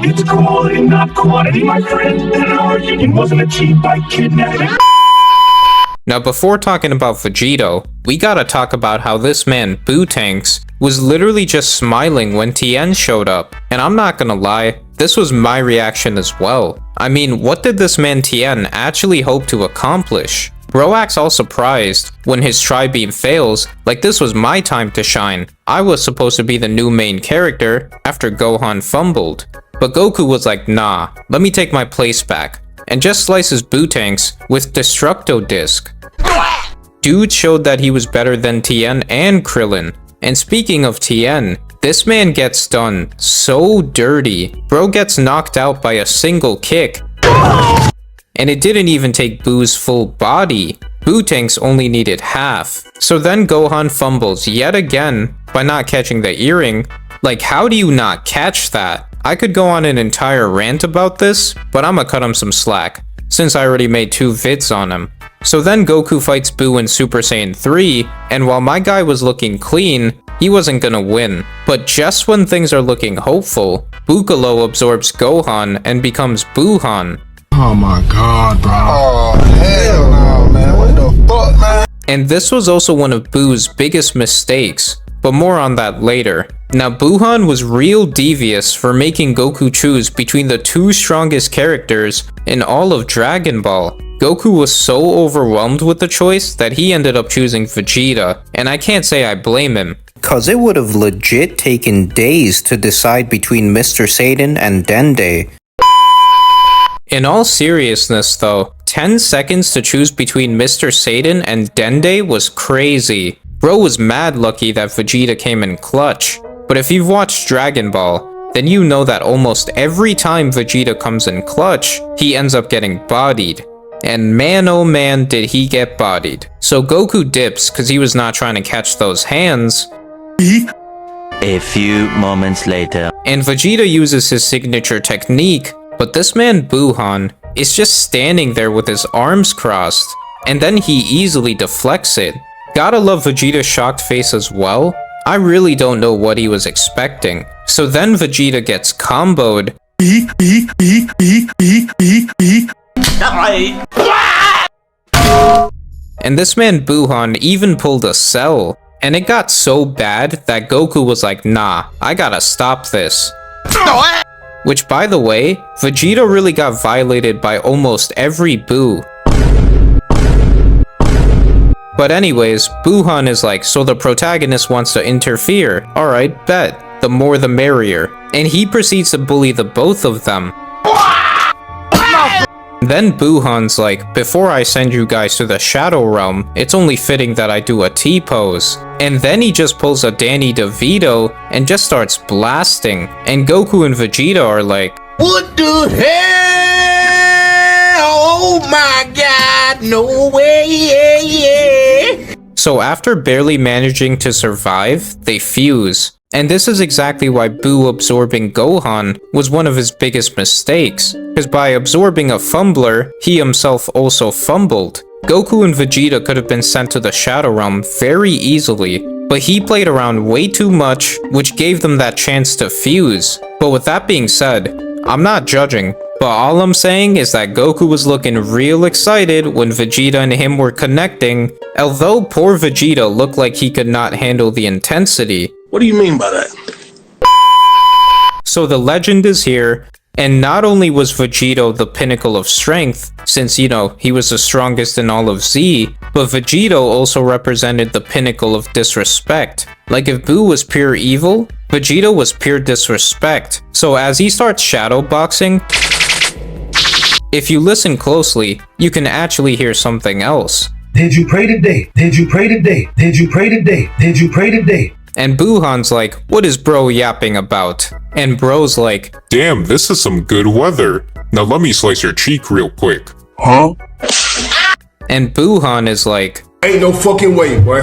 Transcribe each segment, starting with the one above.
It's quality, not quantity, my friend. And our union wasn't achieved by kidnapping. Now before talking about Vegito, we gotta talk about how this man, Bootanks, was literally just smiling when Tien showed up. And I'm not gonna lie, this was my reaction as well. I mean, what did this man Tien actually hope to accomplish? Bro acts all surprised when his tri-beam fails, like this was my time to shine. I was supposed to be the new main character after Gohan fumbled. But Goku was like, nah, let me take my place back, and just slices Bootanks with Destructo Disc. Dude showed that he was better than Tien and Krillin. And speaking of Tien, this man gets done so dirty. Bro gets knocked out by a single kick. And it didn't even take Boo's full body. Bootanks only needed half. So then Gohan fumbles yet again by not catching the earring. Like, how do you not catch that? I could go on an entire rant about this, but I'ma cut him some slack, since I already made 2 vids on him. So then Goku fights Buu in Super Saiyan 3, and while my guy was looking clean, he wasn't gonna win. But just when things are looking hopeful, Bukalo absorbs Gohan and becomes Buuhan. Oh my god, bro. Oh, hell no, man. What the fuck, man? And this was also one of Buu's biggest mistakes, but more on that later. Now, Buuhan was real devious for making Goku choose between the 2 strongest characters in all of Dragon Ball. Goku was so overwhelmed with the choice that he ended up choosing Vegeta, and I can't say I blame him, cause it would have legit taken days to decide between Mr. Satan and Dende. In all seriousness though, 10 seconds to choose between Mr. Satan and Dende was crazy. Bro was mad lucky that Vegeta came in clutch. But if you've watched Dragon Ball, then you know that almost every time Vegeta comes in clutch, he ends up getting bodied. And man oh man did he get bodied. So Goku dips cause he was not trying to catch those hands. A few moments later. And Vegeta uses his signature technique, but this man Buuhan is just standing there with his arms crossed, and then he easily deflects it. Gotta love Vegeta's shocked face as well. I really don't know what he was expecting. So then Vegeta gets comboed. And this man Buuhan even pulled a Cell. And it got so bad that Goku was like, nah, I gotta stop this. Which, by the way, Vegeta really got violated by almost every Buu. But anyways, Buuhan is like, so the protagonist wants to interfere. Alright, bet. The more the merrier. And he proceeds to bully the both of them. Then Buuhan's like, before I send you guys to the Shadow Realm, it's only fitting that I do a T-pose. And then he just pulls a Danny DeVito and just starts blasting. And Goku and Vegeta are like, What the hell? Oh my god, no way. So after barely managing to survive, they fuse. And this is exactly why Buu absorbing Gohan was one of his biggest mistakes, because by absorbing a fumbler, he himself also fumbled. Goku and Vegeta could have been sent to the Shadow Realm very easily, but he played around way too much, which gave them that chance to fuse. But with that being said, I'm not judging, but all I'm saying is that Goku was looking real excited when Vegeta and him were connecting, although poor Vegeta looked like he could not handle the intensity. What do you mean by that? So the legend is here, and not only was Vegito the pinnacle of strength, since, you know, he was the strongest in all of Z, but Vegito also represented the pinnacle of disrespect. Like if Buu was pure evil, Vegito was pure disrespect. So as he starts shadow boxing, if you listen closely, you can actually hear something else. Did you pray today? Did you pray today? Did you pray today? Did you pray today? And Buuhan's like, what is bro yapping about? And bro's like, damn, this is some good weather. Now let me slice your cheek real quick. Huh? And Buuhan is like, Ain't no fucking way, boy.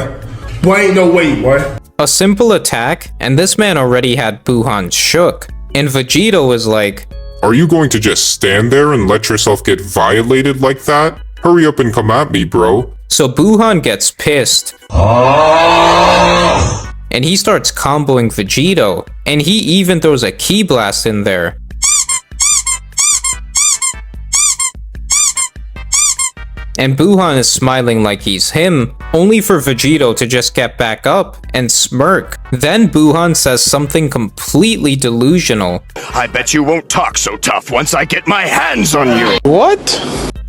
Boy, ain't no way, boy. a simple attack, and this man already had Buuhan shook. And Vegito is like, are you going to just stand there and let yourself get violated like that? Hurry up and come at me, bro. So Buuhan gets pissed. And he starts comboing Vegito, and he even throws a ki blast in there. and Buuhan is smiling like he's him, only for Vegito to just get back up and smirk. Then Buuhan says something completely delusional. I bet you won't talk so tough once I get my hands on you. What?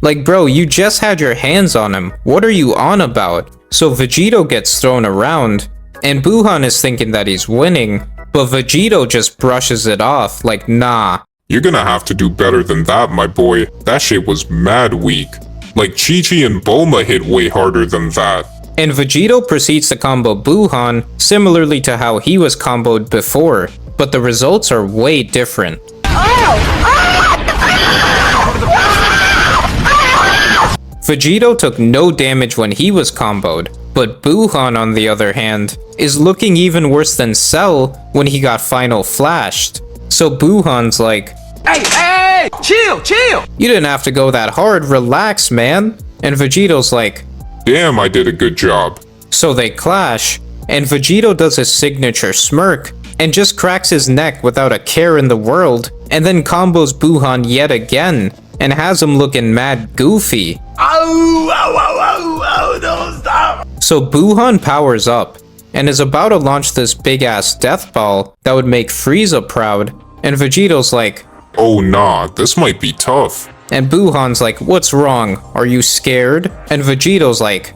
Like, bro, you just had your hands on him. What are you on about? So Vegito gets thrown around, and Buuhan is thinking that he's winning, but Vegito just brushes it off like, nah. You're gonna have to do better than that, my boy. That shit was mad weak. Like, Chi-Chi and Bulma hit way harder than that. And Vegito proceeds to combo Buuhan, similarly to how he was comboed before, but the results are way different. Vegito took no damage when he was comboed, but Buuhan, on the other hand, is looking even worse than Cell when he got final flashed. So Buuhan's like, Hey, chill! You didn't have to go that hard, relax, man. And Vegito's like, Damn, I did a good job. So they clash, and Vegito does his signature smirk, and just cracks his neck without a care in the world, and then combos Buuhan yet again, and has him looking mad goofy. Don't stop. So Buuhan powers up, and is about to launch this big ass death ball that would make Frieza proud, and Vegito's like, Oh nah, this might be tough. and Buuhan's like, what's wrong? Are you scared? And Vegito's like,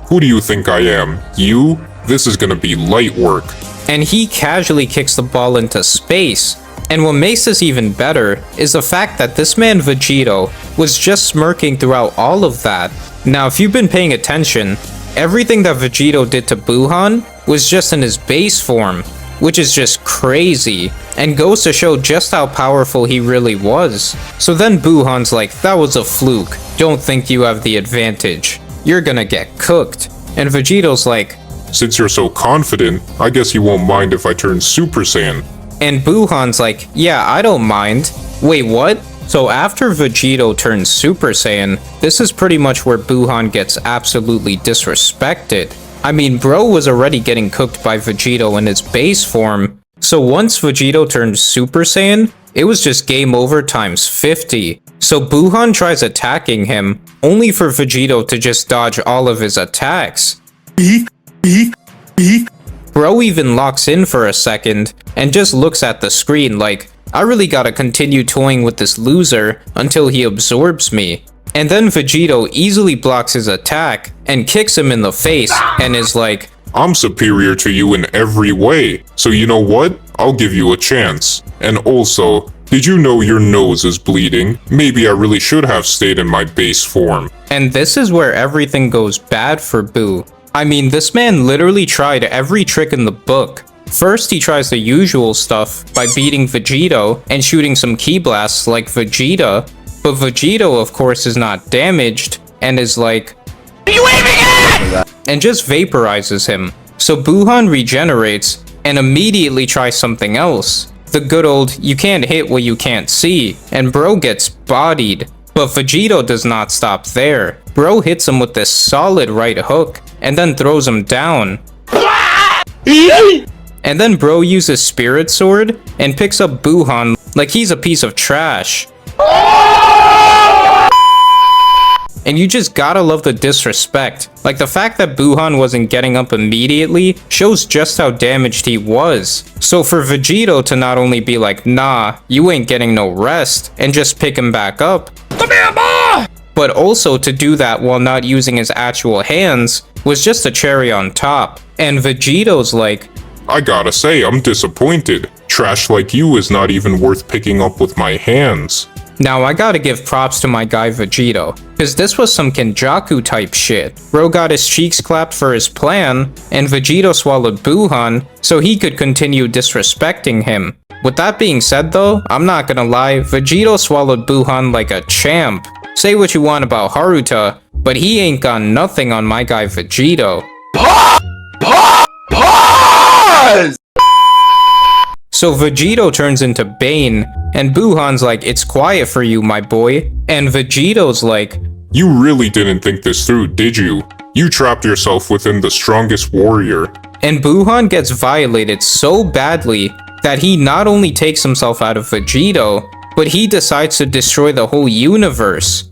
Who do you think I am? You? This is gonna be light work. and he casually kicks the ball into space. And what makes this even better is the fact that this man Vegito was just smirking throughout all of that. Now, if you've been paying attention, everything that Vegito did to Buuhan was just in his base form, which is just crazy, and goes to show just how powerful he really was. So then Buuhan's like, that was a fluke, don't think you have the advantage, you're gonna get cooked. And Vegito's like, Since you're so confident, I guess you won't mind if I turn Super Saiyan. and Buuhan's like, yeah, I don't mind. Wait, what? So after Vegito turns Super Saiyan, this is pretty much where Buuhan gets absolutely disrespected. I mean, bro was already getting cooked by Vegito in his base form, so once Vegito turned Super Saiyan, it was just game over times 50. So Buuhan tries attacking him, only for Vegito to just dodge all of his attacks. Bro even locks in for a second, and just looks at the screen like, I really gotta continue toying with this loser until he absorbs me. And then Vegito easily blocks his attack, and kicks him in the face, and is like, I'm superior to you in every way, so you know what? I'll give you a chance. And also, did you know your nose is bleeding? Maybe I really should have stayed in my base form. and this is where everything goes bad for Boo. I mean, this man literally tried every trick in the book. First, he tries the usual stuff by beating Vegito and shooting some ki blasts like Vegeta, but Vegito, of course, is not damaged and is like, "Are you aiming at?" and just vaporizes him. So Buuhan regenerates and immediately tries something else. The good old, you can't hit what you can't see, and bro gets bodied. But Vegito does not stop there. Bro hits him with this solid right hook, and then throws him down. And then bro uses Spirit Sword, and picks up Buuhan like he's a piece of trash. And you just gotta love the disrespect. Like, the fact that Buuhan wasn't getting up immediately shows just how damaged he was. So for Vegito to not only be like, nah, you ain't getting no rest, and just pick him back up, but also to do that while not using his actual hands was just a cherry on top. And Vegito's like, I gotta say, I'm disappointed. Trash like you is not even worth picking up with my hands. now I gotta give props to my guy Vegito, cause this was some Kenjaku type shit. Bro got his cheeks clapped for his plan, and Vegito swallowed Buuhan so he could continue disrespecting him. With that being said though, I'm not gonna lie, Vegito swallowed Buuhan like a champ. Say what you want about Haruta, but he ain't got nothing on my guy Vegito. So Vegito turns into Bane, and Buuhan's like, it's quiet for you, my boy. And Vegito's like, You really didn't think this through, did you? You trapped yourself within the strongest warrior. and Buuhan gets violated so badly that he not only takes himself out of Vegito, but he decides to destroy the whole universe.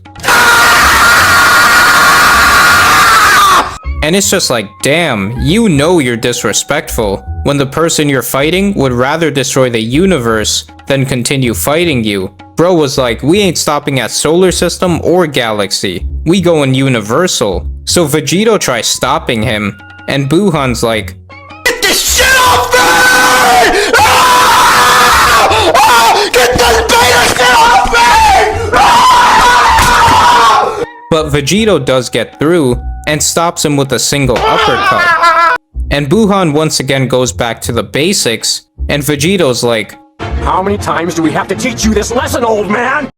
And it's just like, damn, you know you're disrespectful when the person you're fighting would rather destroy the universe than continue fighting you. Bro was like, we ain't stopping at solar system or galaxy. We going universal. So Vegito tries stopping him, and Buuhan's like, Get this shit off me! Ah! Ah! Get this beta shit off me! Ah! but Vegito does get through and stops him with a single uppercut. And Buuhan once again goes back to the basics, and Vegito's like, How many times do we have to teach you this lesson, old man?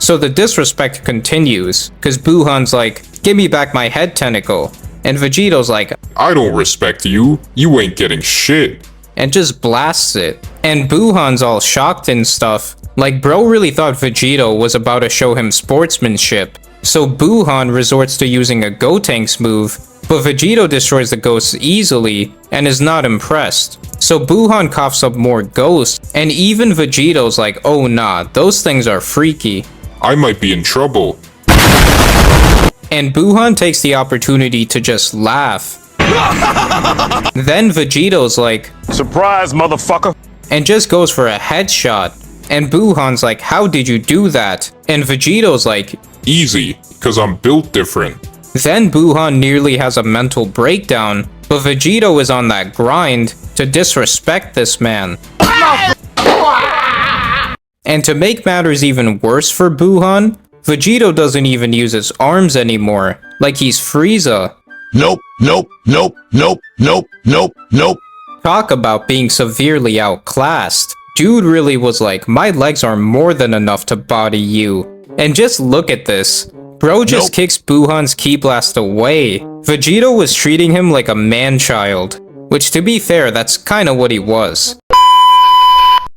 So the disrespect continues, cause Buuhan's like, give me back my head tentacle. And Vegito's like, I don't respect you. You ain't getting shit. and just blasts it. And Buuhan's all shocked and stuff. Like, bro really thought Vegito was about to show him sportsmanship. So Buuhan resorts to using a Gotenks move, but Vegito destroys the ghosts easily and is not impressed. So Buuhan coughs up more ghosts, and even Vegito's like, oh nah, those things are freaky. I might be in trouble. And Buuhan takes the opportunity to just laugh. Then Vegito's like, Surprise, motherfucker! and just goes for a headshot. And Buuhan's like, how did you do that? And Vegito's like, Easy, cause I'm built different. then Buuhan nearly has a mental breakdown, but Vegito is on that grind to disrespect this man. And to make matters even worse for Buuhan, Vegito doesn't even use his arms anymore, like he's Frieza. Nope, nope, nope, nope, nope, nope, nope. Talk about being severely outclassed. Dude really was like, my legs are more than enough to body you. And just look at this. Bro just kicks Buuhan's ki blast away. Vegito was treating him like a man-child. Which, to be fair, that's kinda what he was.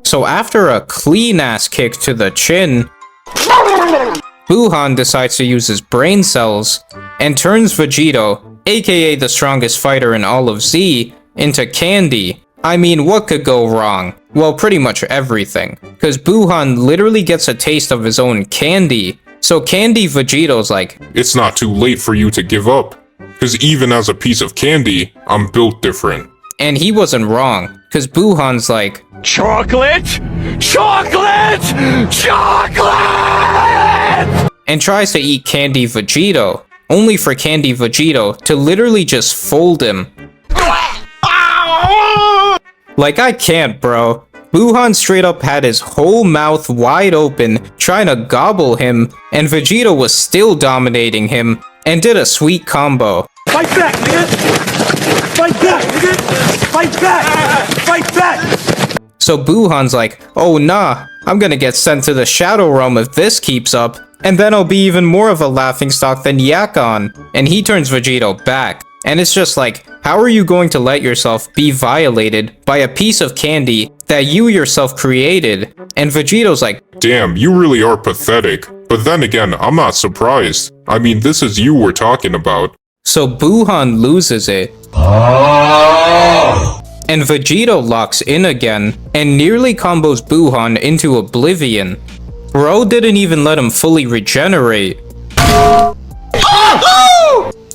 So after a clean-ass kick to the chin, Buuhan decides to use his brain cells and turns Vegito, aka the strongest fighter in all of Z, into candy. I mean, what could go wrong? Well, pretty much everything. Cause Buuhan literally gets a taste of his own candy. So Candy Vegito's like, It's not too late for you to give up. Cause even as a piece of candy, I'm built different. and he wasn't wrong. Cause Buuhan's like, Chocolate! Chocolate! Chocolate! and tries to eat Candy Vegito. Only for Candy Vegito to literally just fold him. Like, I can't, bro. Buuhan straight up had his whole mouth wide open, trying to gobble him, and Vegito was still dominating him, and did a sweet combo. Fight back, nigga! Fight back, nigga! Fight back! Fight back! So Buuhan's like, oh nah, I'm gonna get sent to the Shadow Realm if this keeps up, and then I'll be even more of a laughingstock than Yakon. And he turns Vegito back. And it's just like, how are you going to let yourself be violated by a piece of candy that you yourself created? And Vegito's like, Damn, you really are pathetic. But then again, I'm not surprised. I mean, this is you we're talking about. so Buuhan loses it. And Vegito locks in again and nearly combos Buuhan into oblivion. Bro didn't even let him fully regenerate.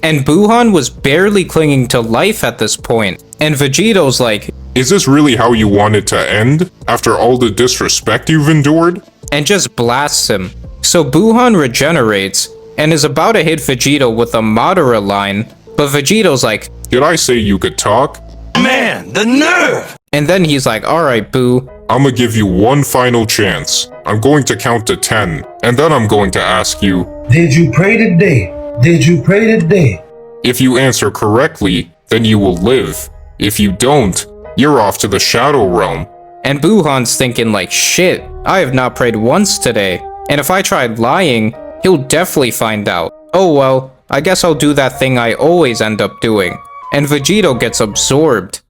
And Buuhan was barely clinging to life at this point. And Vegito's like, Is this really how you want it to end? After all the disrespect you've endured? and just blasts him. So Buuhan regenerates and is about to hit Vegito with a Madara line, but Vegito's like, Did I say you could talk? Man, the nerve! and then he's like, alright Boo. I'ma give you one final chance. I'm going to count to 10, and then I'm going to ask you, Did you pray today? Did you pray today? if you answer correctly, then you will live. If you don't, you're off to the Shadow Realm. And Buuhan's thinking like, shit, I have not prayed once today. And if I tried lying, he'll definitely find out. Oh well, I guess I'll do that thing I always end up doing. And Vegito gets absorbed.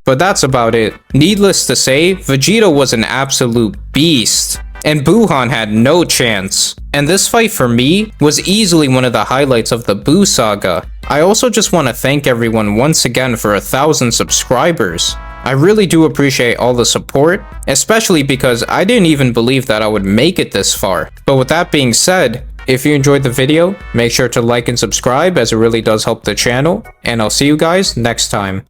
But that's about it. Needless to say, Vegito was an absolute beast. And Buuhan had no chance. And this fight for me was easily one of the highlights of the Buu saga. I also just want to thank everyone once again for 1,000 subscribers. I really do appreciate all the support, especially because I didn't even believe that I would make it this far. But with that being said, if you enjoyed the video, make sure to like and subscribe as it really does help the channel, and I'll see you guys next time.